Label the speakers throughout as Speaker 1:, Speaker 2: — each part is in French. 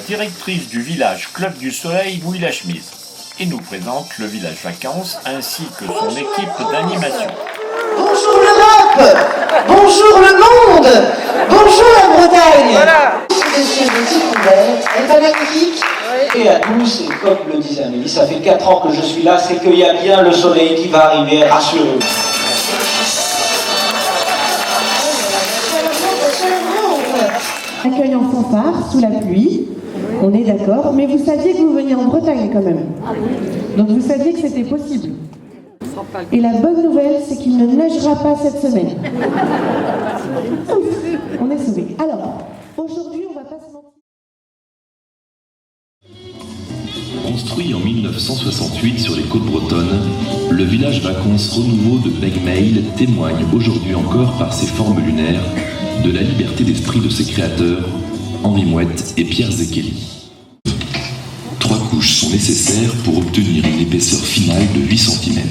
Speaker 1: directrice du village Club du Soleil Bouille la Chemise et nous présente le village vacances ainsi que son équipe d'animation.
Speaker 2: Bonjour l'Europe, bonjour le monde, bonjour la Bretagne.
Speaker 3: Voilà.
Speaker 2: Monsieur est pas magnifique.
Speaker 4: Et à tous, et comme le disait Amélie, ça fait 4 ans que je suis là, c'est qu'il y a bien le soleil qui va arriver, rassurez-vous.
Speaker 5: Accueil en fanfare, sous la pluie, on est d'accord, mais vous saviez que vous veniez en Bretagne quand même. Donc vous saviez que c'était possible. Et la bonne nouvelle, c'est qu'il ne neigera pas cette semaine. On est sauvés. Alors, aujourd'hui, on va pas se mentir.
Speaker 6: Construit en 1968 sur les côtes bretonnes, le village vacances Renouveau de Begmail témoigne aujourd'hui encore par ses formes lunaires de la liberté d'esprit de ses créateurs, Henri Mouette et Pierre Zekeli. 3 couches sont nécessaires pour obtenir une épaisseur finale de 8 cm.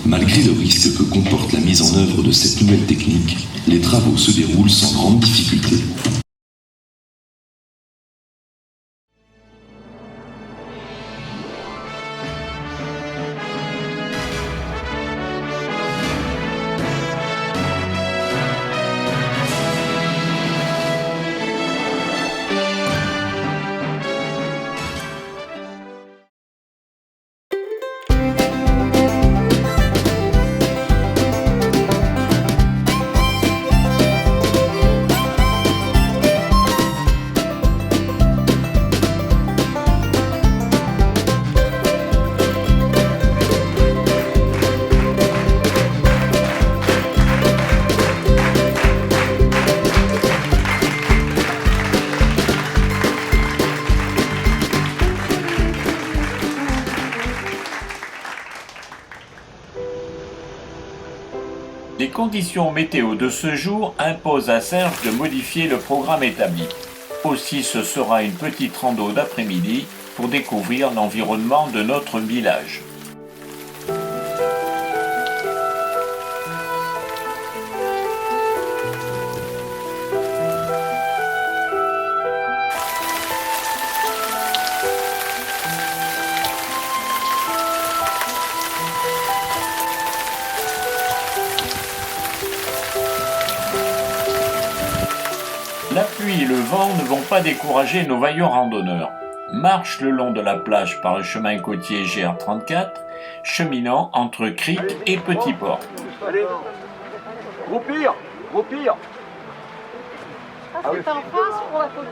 Speaker 6: Malgré le risque que comporte la mise en œuvre de cette nouvelle technique, les travaux se déroulent sans grande difficulté.
Speaker 1: Les conditions météo de ce jour imposent à Serge de modifier le programme établi. Aussi ce sera une petite rando d'après-midi pour découvrir l'environnement de notre village. La pluie et le vent ne vont pas décourager nos vaillants randonneurs. Marche le long de la plage par le chemin côtier GR34, cheminant entre Cric et Petit Port.
Speaker 3: Allez, groupir.
Speaker 7: Ah, c'est en face pour la photo.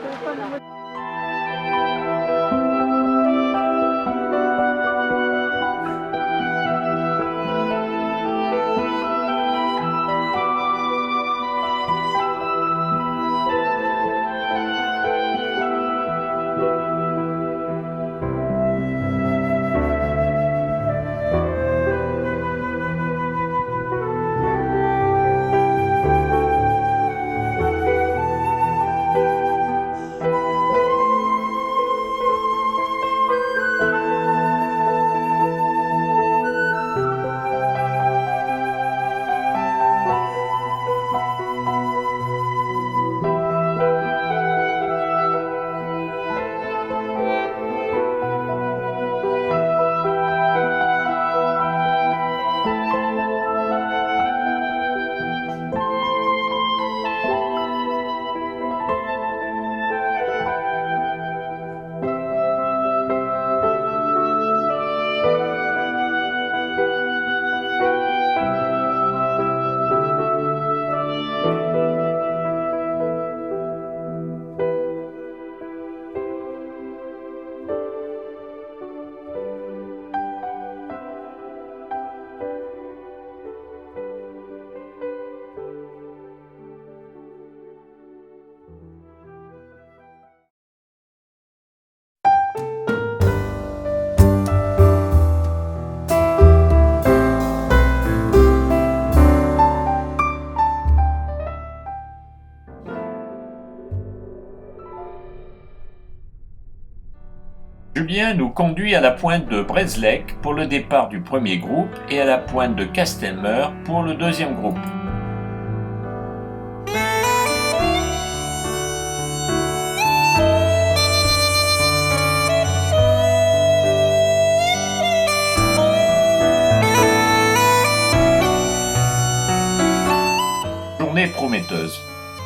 Speaker 1: Julien nous conduit à la pointe de Breslec pour le départ du premier groupe et à la pointe de Castelmeur pour le deuxième groupe.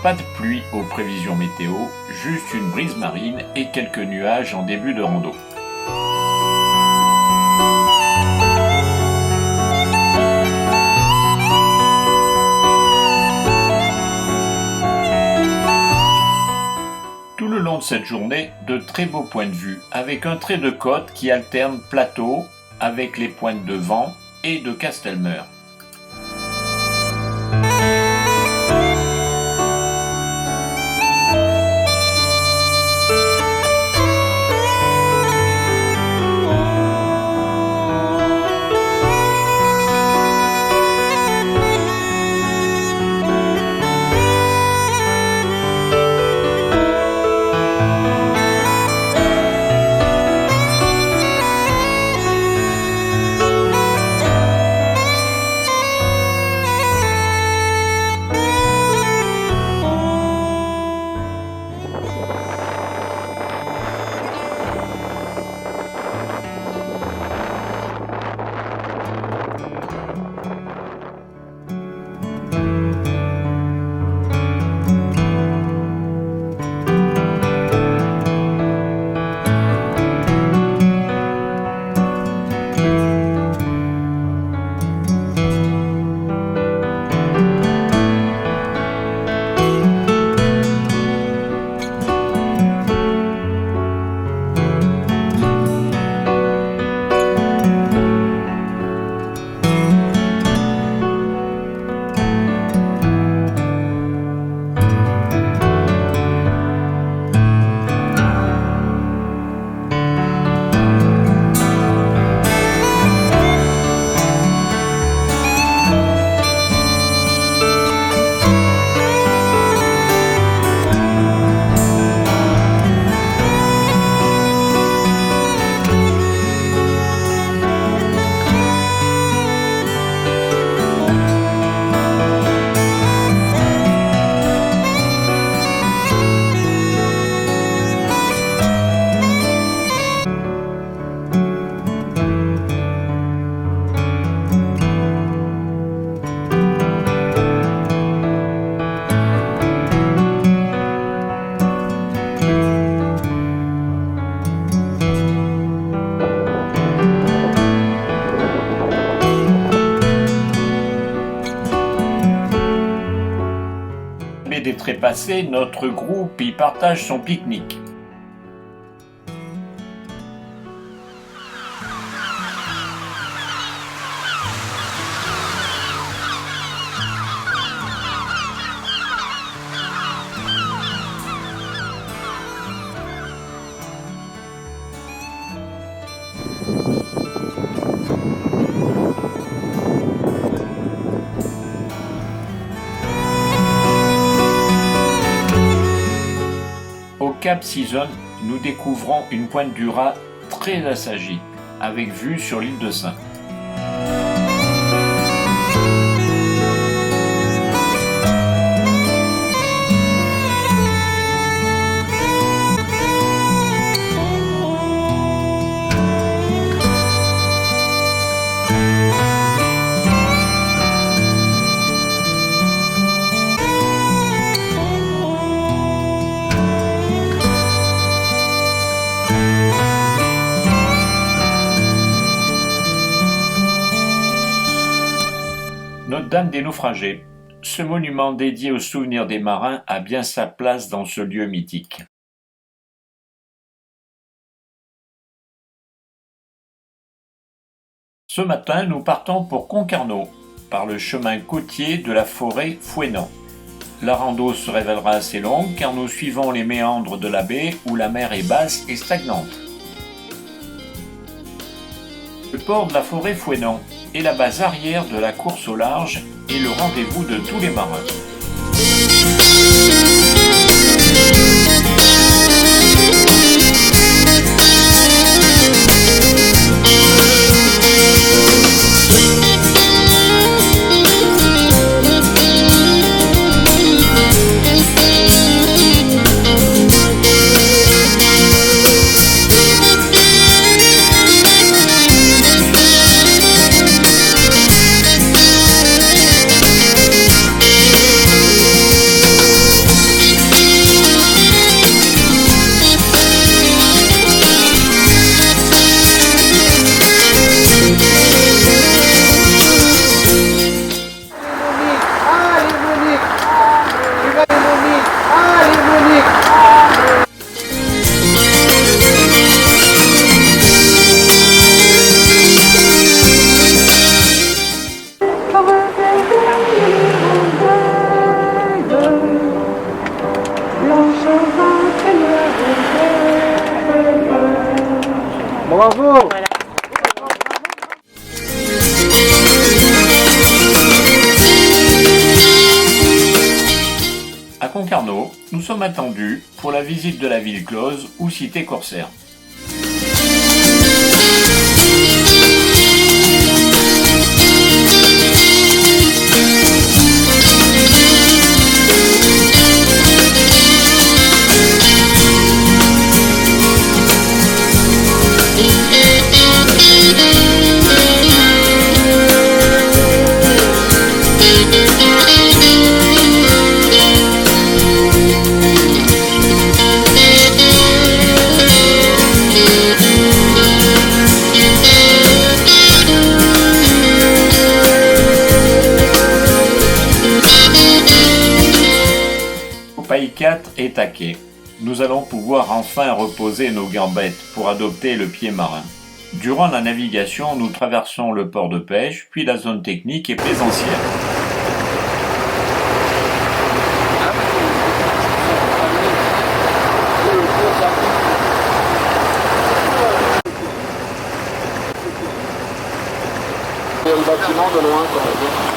Speaker 1: Pas de pluie aux prévisions météo, juste une brise marine et quelques nuages en début de rando. Tout le long de cette journée, de très beaux points de vue, avec un trait de côte qui alterne plateau avec les pointes de Vent et de Castelmeur. Des trépassés, notre groupe y partage son pique-nique. Au Cap Season, nous découvrons une pointe du Raz très assagie, avec vue sur l'île de Sein. Notre-Dame des Naufragés. Ce monument dédié aux souvenirs des marins a bien sa place dans ce lieu mythique. Ce matin, nous partons pour Concarneau, par le chemin côtier de la forêt Fouesnant. La rando se révélera assez longue car nous suivons les méandres de la baie où la mer est basse et stagnante. Le port de la forêt Fouesnant est la base arrière de la course au large et le rendez-vous de tous les marins.
Speaker 3: Bravo.
Speaker 1: À Concarneau, nous sommes attendus pour la visite de la ville close ou cité corsaire. Paille 4 est taqué. Nous allons pouvoir enfin reposer nos gambettes pour adopter le pied marin. Durant la navigation, nous traversons le port de pêche, puis la zone technique et plaisancière.
Speaker 3: Il y a le bâtiment de loin quand même.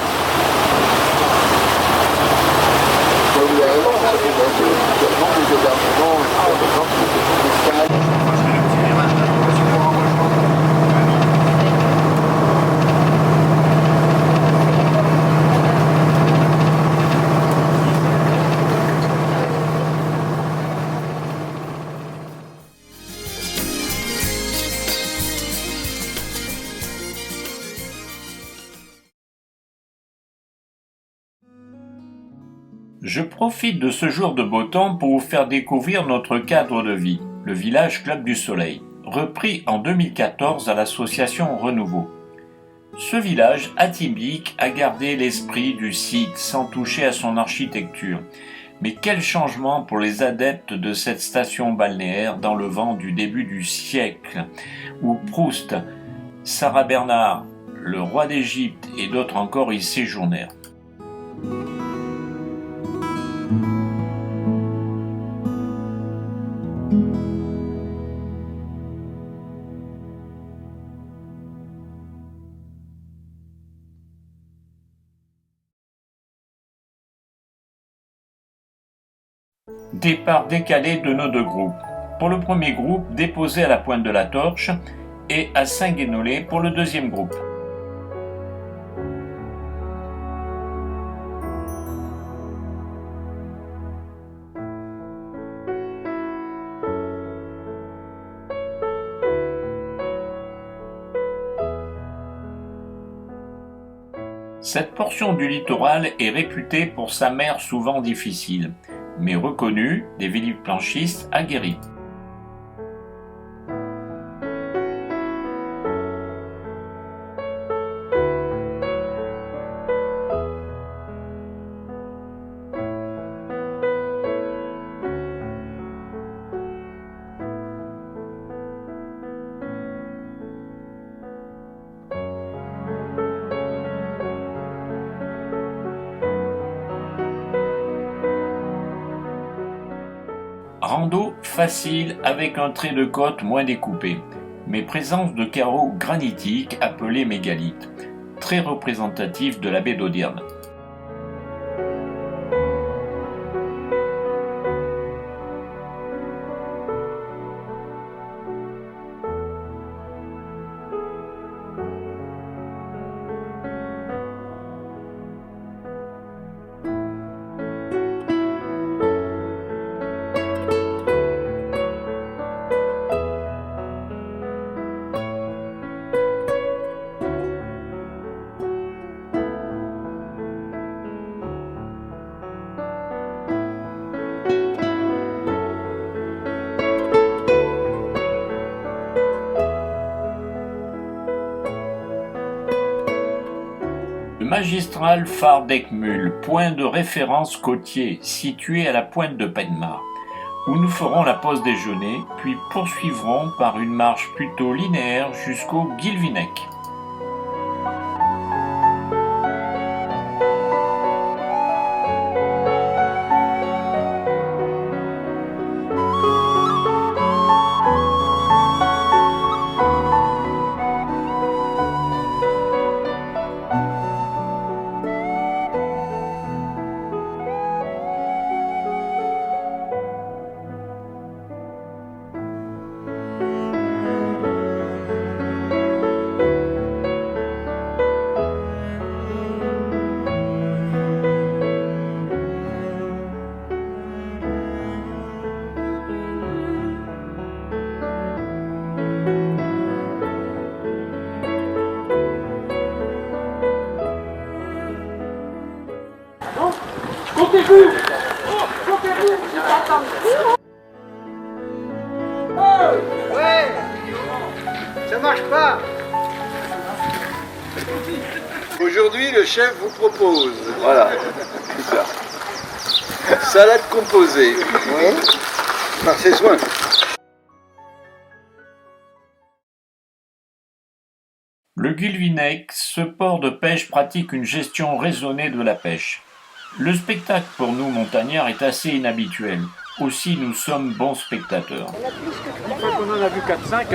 Speaker 1: Je profite de ce jour de beau temps pour vous faire découvrir notre cadre de vie, le village Club du Soleil, repris en 2014 à l'association Renouveau. Ce village atypique a gardé l'esprit du site sans toucher à son architecture. Mais quel changement pour les adeptes de cette station balnéaire dans le vent du début du siècle, où Proust, Sarah Bernard, le roi d'Égypte et d'autres encore y séjournèrent. Départ décalé de nos deux groupes. Pour le premier groupe, déposé à la pointe de la Torche, et à Saint-Guénolé pour le deuxième groupe. Cette portion du littoral est réputée pour sa mer souvent difficile, mais reconnue des véliplanchistes aguerris. Rando facile avec un trait de côte moins découpé, mais présence de carreaux granitiques appelés mégalithes, très représentatifs de la baie d'Audierne. Le magistral phare d'Eckmühl, point de référence côtier situé à la pointe de Penmar, où nous ferons la pause déjeuner, puis poursuivrons par une marche plutôt linéaire jusqu'au Guilvinec.
Speaker 3: Ouais, ça marche pas. Aujourd'hui, le chef vous propose, voilà, c'est ça. Salade composée. Oui. Par ses soins.
Speaker 1: Le Guilvinec, ce port de pêche pratique une gestion raisonnée de la pêche. Le spectacle pour nous montagnards est assez inhabituel. Aussi, nous sommes bons spectateurs.
Speaker 3: Une fois qu'on en a vu 4-5,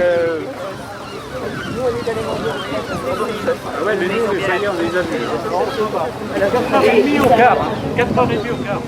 Speaker 3: ah ouais, mais nous, ça y est, on les a vus. Elle a 4h30 au quart. 4h30 au quart.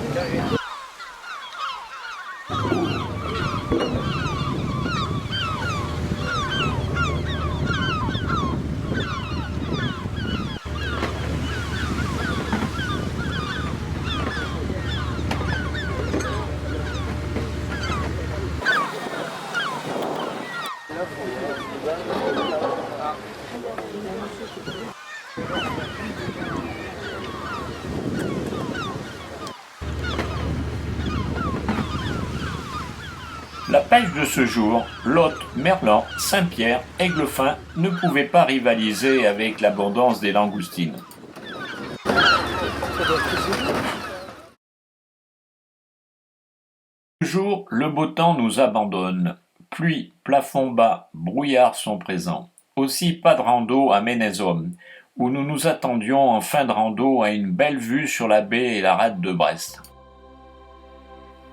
Speaker 1: La pêche de ce jour, Lot, Merlan, Saint-Pierre, Aiglefin ne pouvaient pas rivaliser avec l'abondance des langoustines. Ce jour, le beau temps nous abandonne. Pluie, plafond bas, brouillard sont présents. Aussi pas de rando à Ménézome, où nous nous attendions en fin de rando à une belle vue sur la baie et la rade de Brest.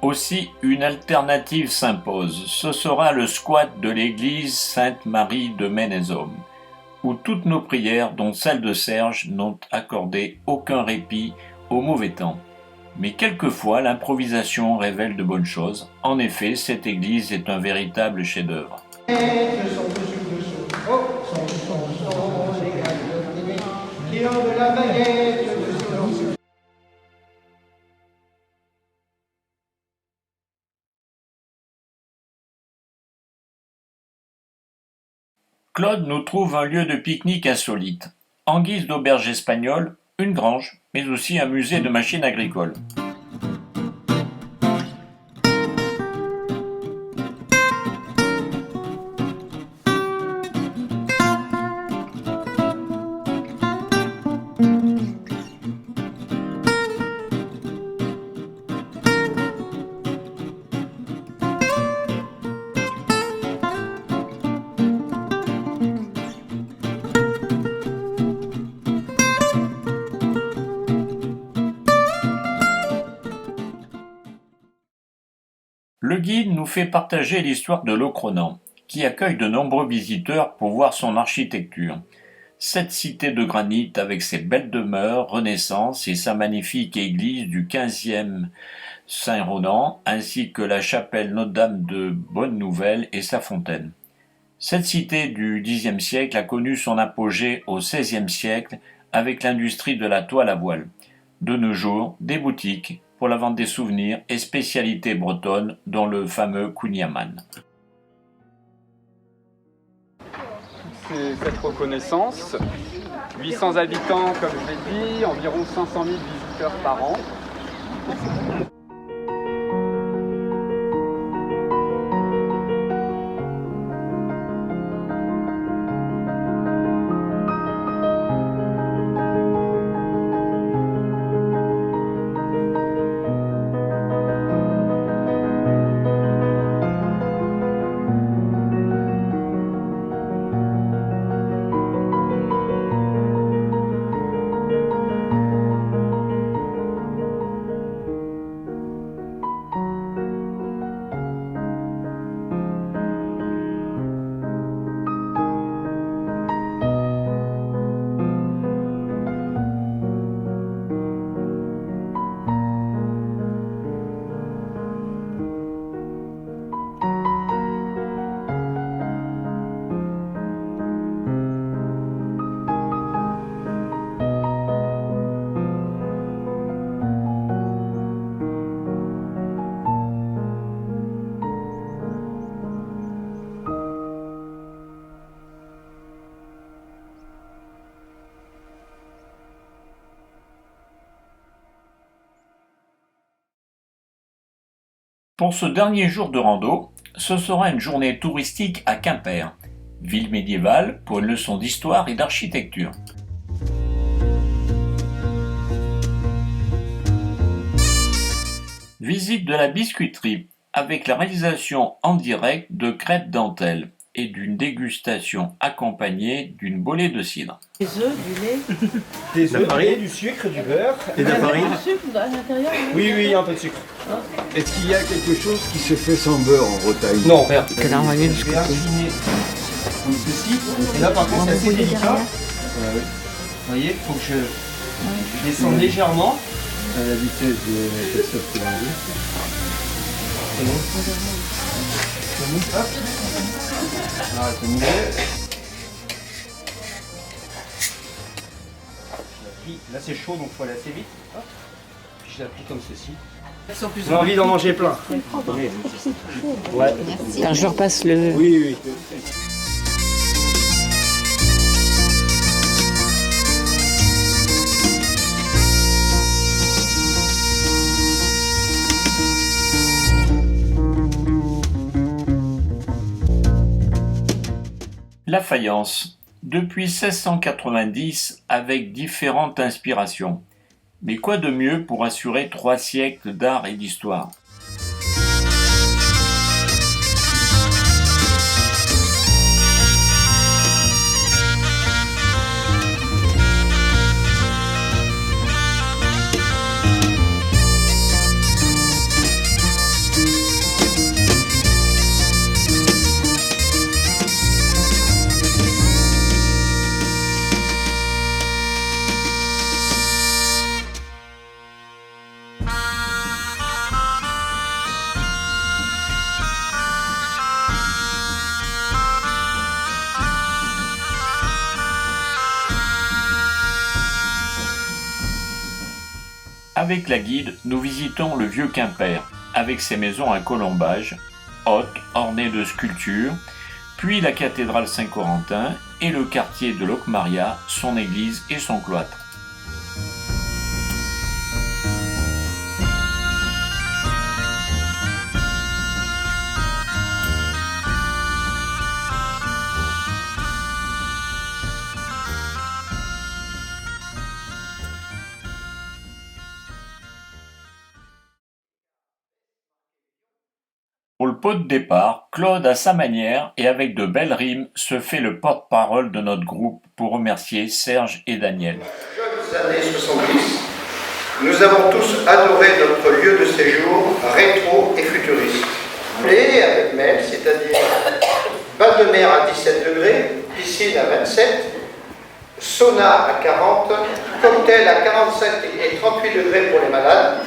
Speaker 1: Aussi, une alternative s'impose. Ce sera le squat de l'église Sainte-Marie de Ménézome, où toutes nos prières, dont celle de Serge, n'ont accordé aucun répit au mauvais temps. Mais quelquefois, l'improvisation révèle de bonnes choses. En effet, cette église est un véritable chef-d'œuvre. Claude nous trouve un lieu de pique-nique insolite. En guise d'auberge espagnole, une grange, mais aussi un musée de machines agricoles. Le guide nous fait partager l'histoire de Locronan, qui accueille de nombreux visiteurs pour voir son architecture. Cette cité de granit avec ses belles demeures, Renaissance et sa magnifique église du XVe Saint-Ronan, ainsi que la chapelle Notre-Dame de Bonne-Nouvelle et sa fontaine. Cette cité du Xe siècle a connu son apogée au XVIe siècle avec l'industrie de la toile à voile. De nos jours, des boutiques pour la vente des souvenirs et spécialités bretonnes, dont le fameux Kouign-Amann.
Speaker 8: C'est cette reconnaissance. 800 habitants, comme je l'ai dit, environ 500 000 visiteurs par an.
Speaker 1: Pour ce dernier jour de rando, ce sera une journée touristique à Quimper, ville médiévale pour une leçon d'histoire et d'architecture. Visite de la biscuiterie avec la réalisation en direct de crêpes dentelles et d'une dégustation accompagnée d'une bolée de cidre.
Speaker 9: Des œufs, du lait.
Speaker 10: Des œufs, du sucre, du beurre. Et de la farine.
Speaker 7: Du sucre à l'intérieur?
Speaker 10: Oui, un peu de sucre.
Speaker 3: Est-ce qu'il y a quelque chose qui se fait sans beurre en Bretagne?
Speaker 10: Non, regarde.
Speaker 9: Que là, on va mieux
Speaker 10: Je vais affiner comme ceci. Et là, par contre, c'est assez délicat. Vous voyez, il faut que je descende légèrement.
Speaker 3: À la vitesse de l'épaisseur que l'on veut.
Speaker 10: Hop. Là, c'est mieux. Là, c'est chaud, donc il faut aller assez vite. Hop. Puis je l'applique comme ceci. J'ai envie d'en manger plein. Ouais.
Speaker 9: Alors, je repasse le...
Speaker 10: Oui.
Speaker 1: La faïence, depuis 1690 avec différentes inspirations. Mais quoi de mieux pour assurer 3 siècles d'art et d'histoire? Avec la guide, nous visitons le vieux Quimper, avec ses maisons à colombages, hautes, ornées de sculptures, puis la cathédrale Saint-Corentin et le quartier de Locmaria, son église et son cloître. Pour le pot de départ, Claude, à sa manière et avec de belles rimes, se fait le porte-parole de notre groupe pour remercier Serge et Daniel.
Speaker 11: Jeunes années 70, nous avons tous adoré notre lieu de séjour rétro et futuriste. Et avec Mel, c'est-à-dire bain de mer à 17 degrés, piscine à 27, sauna à 40, cocktail à 47 et 38 degrés pour les malades.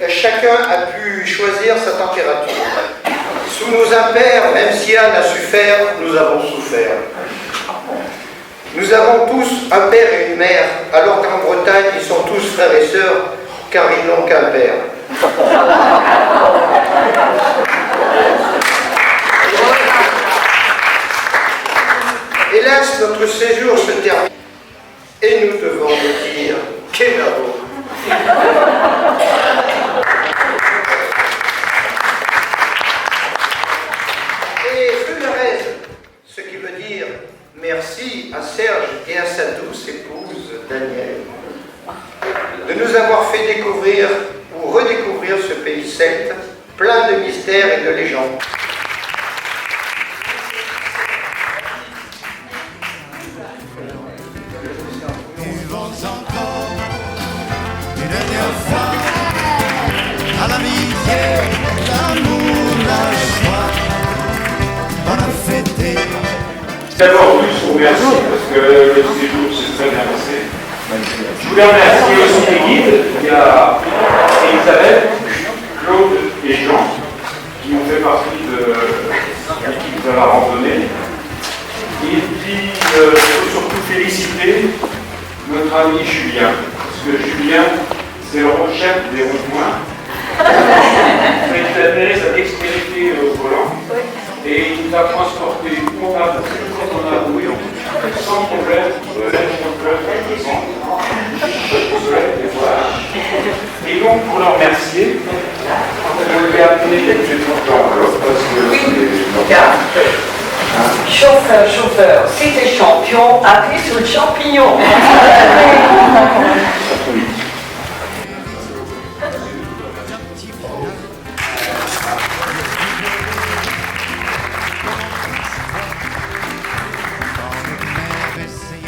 Speaker 11: Chacun a pu choisir sa température. Sous nos impairs, même si Anne a su faire, nous avons souffert. Nous avons tous un père et une mère, alors qu'en Bretagne, ils sont tous frères et sœurs, car ils n'ont qu'un père. Hélas, notre séjour se termine, et nous devons nous dire Kenavo. Ce qui veut dire merci à Serge et à sa douce épouse Daniel de nous avoir fait découvrir ou redécouvrir ce pays celte, plein de mystères et de légendes.
Speaker 12: Tu vends encore une dernière fois à l'amitié, l'amour, la joie. On a fêté.
Speaker 13: D'abord, je vous remercie parce que le séjour s'est très bien passé. Je voulais remercier aussi les guides. Il y a Elisabeth, Claude et Jean qui ont fait partie de l'équipe de la randonnée. Et puis, il faut surtout féliciter notre ami Julien, parce que Julien, c'est le chef des ronds-points. Il a donné sa dextérité au volant. Et il nous a transporté on a roulé sans problème, et donc pour le remercier, donner quelques trucs d'enveloppe parce que
Speaker 14: Chauffeur, chauffeur, si t'es champion, appuie sur le champignon.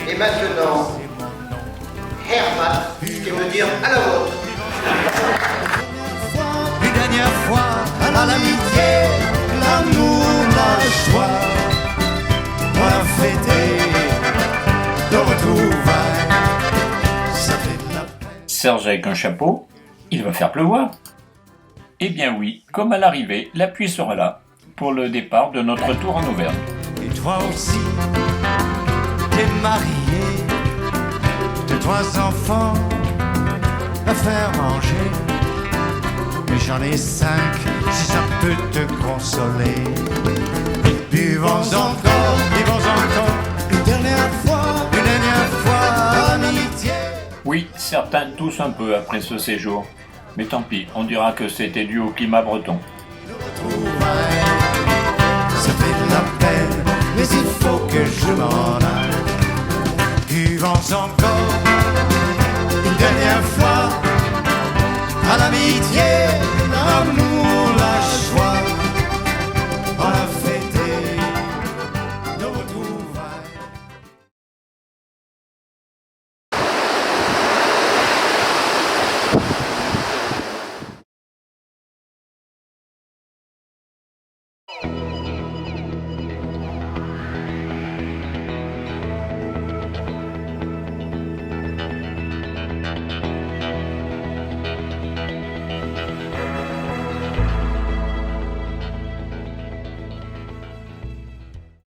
Speaker 11: Et maintenant, Herman, qui veut dire à la vôtre.
Speaker 12: Une dernière fois, à l'amitié, l'amour, la joie, pour la fêter, de retrouvailles, ça fait de la peine.
Speaker 1: Serge avec un chapeau, il va faire pleuvoir. Eh bien oui, comme à l'arrivée, la pluie sera là pour le départ de notre tour en Auvergne.
Speaker 12: Et toi aussi, t'es marié, de 3 enfants à faire manger. Mais j'en ai 5, si ça peut te consoler. Buvons encore, une dernière fois, amitié.
Speaker 1: Oui, certains toussent un peu après ce séjour. Mais tant pis, on dira que c'était dû au climat breton.
Speaker 12: Ça fait de la peine, mais il faut que je m'en aille. Buvons encore, une dernière fois, à l'amitié.